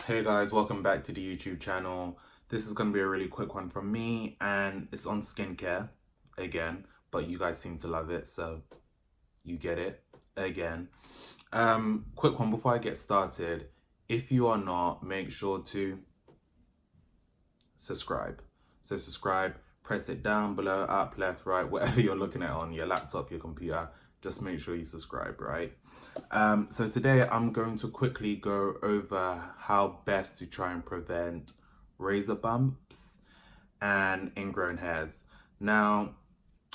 Hey guys, welcome back to the YouTube channel. This is going to be a really quick one from me and it's on skincare again, but you guys seem to love it, so you get it again. Quick one before I get started. If you are not, make sure to subscribe. So subscribe, press it down below, up, left, right, whatever you're looking at on your laptop, your computer, just make sure you subscribe, right? So today I'm going to quickly go over how best to try and prevent razor bumps and ingrown hairs. Now,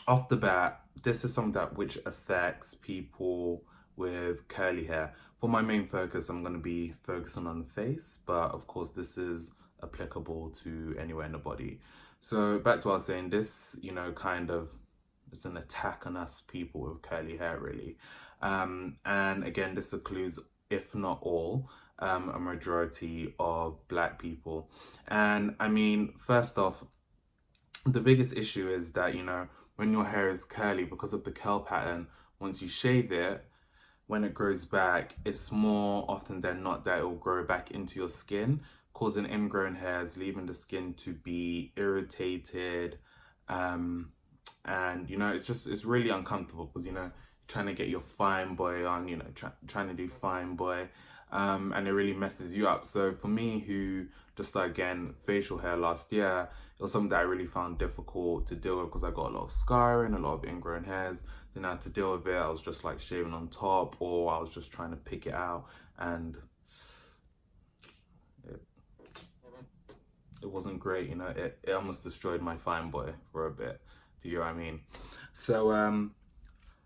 off the bat, this is something that which affects people with curly hair. For my main focus, I'm going to be focusing on the face, but of course this is applicable to anywhere in the body. So back to what I was saying, this, kind of it's an attack on us people with curly hair, really. And again, this includes, if not all, a majority of Black people. And I mean, first off, the biggest issue is that, when your hair is curly, because of the curl pattern, once you shave it, when it grows back, it's more often than not that it will grow back into your skin, causing ingrown hairs, leaving the skin to be irritated, and it's really uncomfortable because trying to get your fine boy on, trying to do fine boy, and it really messes you up. So for me, who just started getting facial hair last year, it was something that I really found difficult to deal with because I got a lot of scarring, a lot of ingrown hairs. Then I had to deal with it. I was just like shaving on top, or I was just trying to pick it out, and it wasn't great. It almost destroyed my fine boy for a bit. Do you know what I mean? So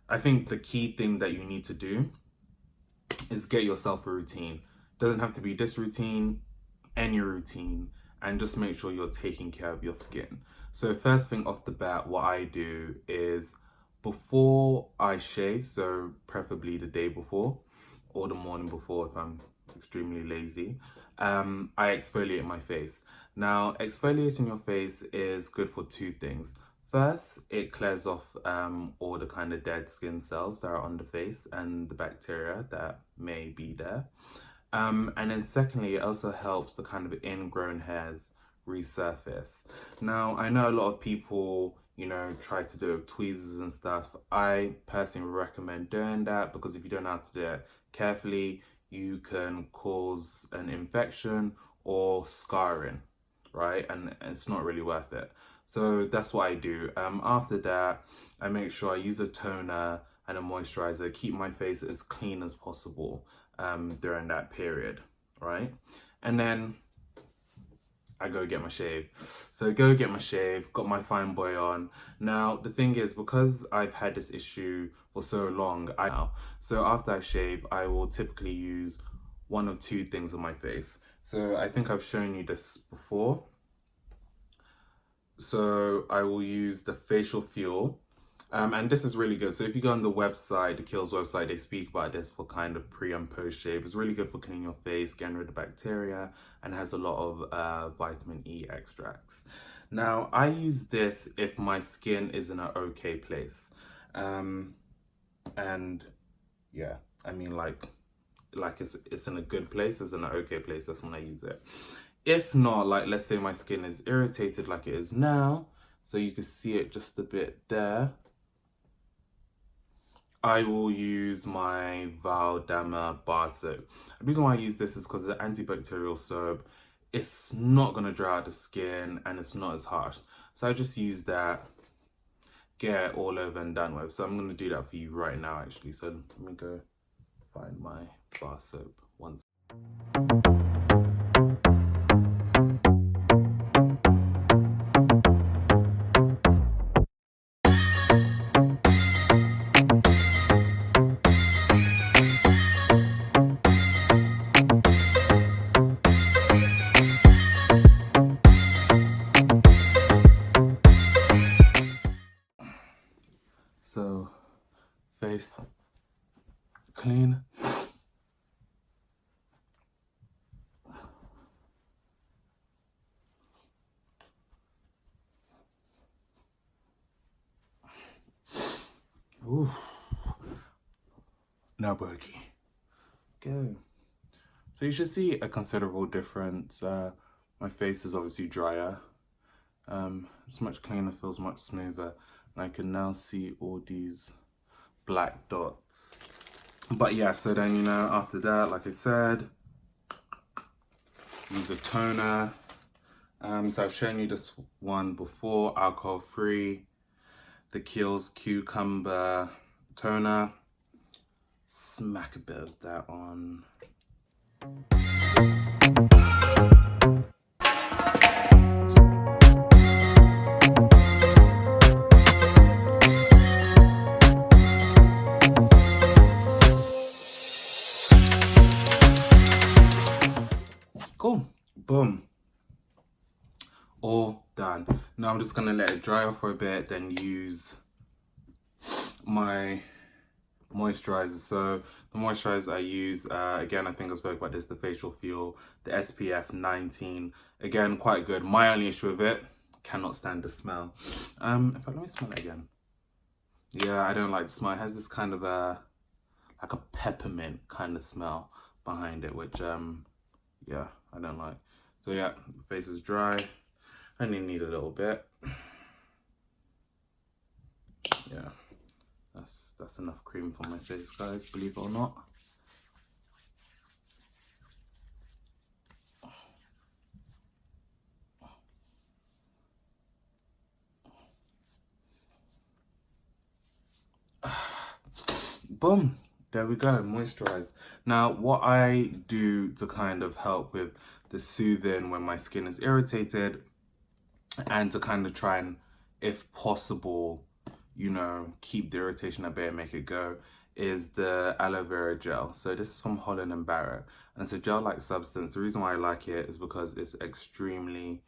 I think the key thing that you need to do is get yourself a routine. Doesn't have to be this routine, any routine, and just make sure you're taking care of your skin. So first thing off the bat, what I do is before I shave, so preferably the day before or the morning before if I'm extremely lazy, I exfoliate my face. Now, exfoliating your face is good for two things. First, it clears off all the kind of dead skin cells that are on the face and the bacteria that may be there. And then secondly, it also helps the kind of ingrown hairs resurface. Now, I know a lot of people, try to do tweezers and stuff. I personally recommend doing that because if you don't know how to do it carefully, you can cause an infection or scarring, right? And it's not really worth it. So that's what I do. After that, I make sure I use a toner and a moisturizer, keep my face as clean as possible during that period, right? And then I go get my shave. So go get my shave, got my fine boy on. Now, the thing is, because I've had this issue for so long, so after I shave, I will typically use one of two things on my face. So I think I've shown you this before. So I will use the facial fuel, and this is really good. So if you go on the website, the Kiehl's website, they speak about this for kind of pre and post shave. It's really good for cleaning your face, getting rid of bacteria, and has a lot of vitamin E extracts. Now, I use this if my skin is in an okay place, and yeah, I mean like it's in a good place, it's in an okay place. That's when I use it. If not, like let's say my skin is irritated like it is now, so you can see it just a bit there, I will use my Valdama bar soap. The reason why I use this is because it's an antibacterial soap. It's not going to dry out the skin and it's not as harsh. So I just use that, get it all over and done with. So I'm going to do that for you right now actually. So let me go find my bar soap once. So, face clean. Ooh. Now buggy. Go. So you should see a considerable difference. My face is obviously drier. It's much cleaner, feels much smoother. And I can now see all these black dots. But yeah, so then, you know, after that, like I said, use a toner. So I've shown you this one before, alcohol free, the Kiehl's Cucumber Toner. Smack a bit of that on. Cool, boom. All done. Now I'm just gonna let it dry off for a bit, then use my moisturizer. So the moisturizer I use, again, I think I spoke about this, the Facial Fuel, the SPF 19. Again, quite good. My only issue with it, cannot stand the smell. In fact, let me smell it again. Yeah, I don't like the smell. It has this kind of like a peppermint kind of smell behind it, which yeah, I don't like. So yeah, the face is dry. I only need a little bit. Yeah, that's enough cream for my face, guys, believe it or not. Boom, there we go, moisturized. Now, what I do to kind of help with the soothing when my skin is irritated, and to kind of try and, if possible, you know, keep the irritation at bay and make it go, is the aloe vera gel. So this is from Holland & Barrett, and it's a gel-like substance. The reason why I like it is because it's extremely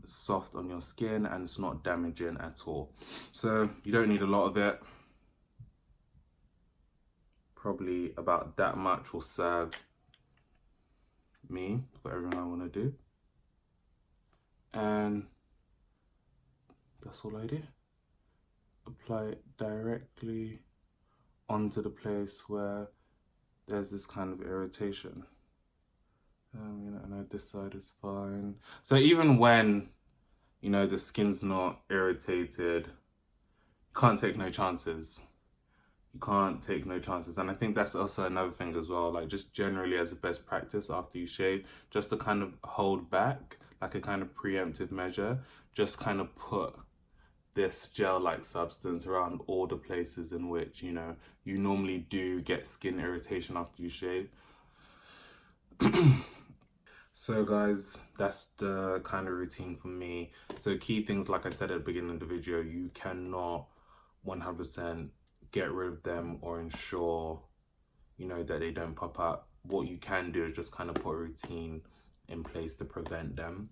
soft on your skin and it's not damaging at all. So you don't need a lot of it. Probably about that much will serve me for everything I want to do. And that's all I do. Apply it directly onto the place where there's this kind of irritation. You know, I know this side is fine. So even when, you know, the skin's not irritated, you can't take no chances. You can't take no chances. And I think that's also another thing as well, like just generally as a best practice after you shave, just to kind of hold back, like a kind of preemptive measure, just kind of put this gel-like substance around all the places in which, you know, you normally do get skin irritation after you shave. So guys, that's the kind of routine for me. So key things, like I said at the beginning of the video, you cannot 100% get rid of them or ensure, you know, that they don't pop up. What you can do is just kind of put a routine in place to prevent them.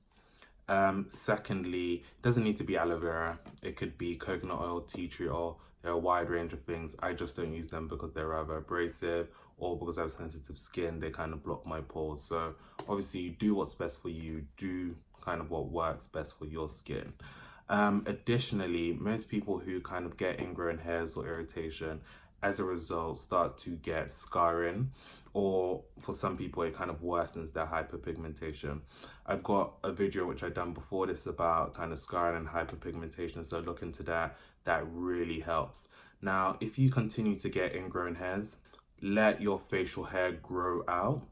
Secondly, it doesn't need to be aloe vera. It could be coconut oil, tea tree oil. There are a wide range of things. I just don't use them because they're rather abrasive, or because I have sensitive skin, they kind of block my pores. So obviously you do what's best for you, do kind of what works best for your skin. Additionally, most people who kind of get ingrown hairs or irritation, as a result, start to get scarring, or for some people it kind of worsens their hyperpigmentation. I've got a video which I've done before this about kind of scarring and hyperpigmentation, so look into that. That really helps. Now, if you continue to get ingrown hairs, let your facial hair grow out,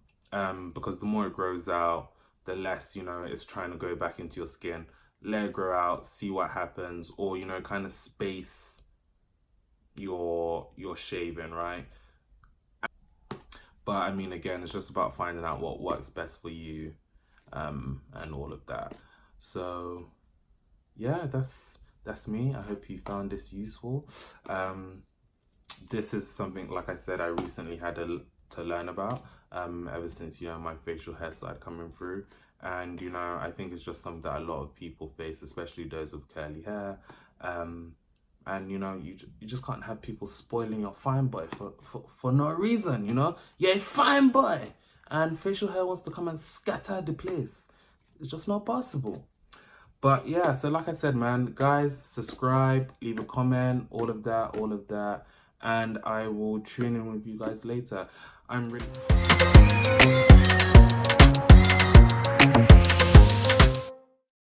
because the more it grows out, the less, you know, it's trying to go back into your skin. Let it grow out, see what happens, or, you know, kind of space your shaving, right? But I mean, again, it's just about finding out what works best for you, and all of that. So yeah, that's me. I hope you found this useful. This is something, like I said, I recently had to learn about, ever since, you know, my facial hair started coming through. And, you know, I think it's just something that a lot of people face, especially those with curly hair. And, you know, you just can't have people spoiling your fine boy for no reason, you know? You're a fine boy, and facial hair wants to come and scatter the place. It's just not possible. But yeah, so like I said, man, guys, subscribe, leave a comment, all of that. And I will tune in with you guys later. I'm really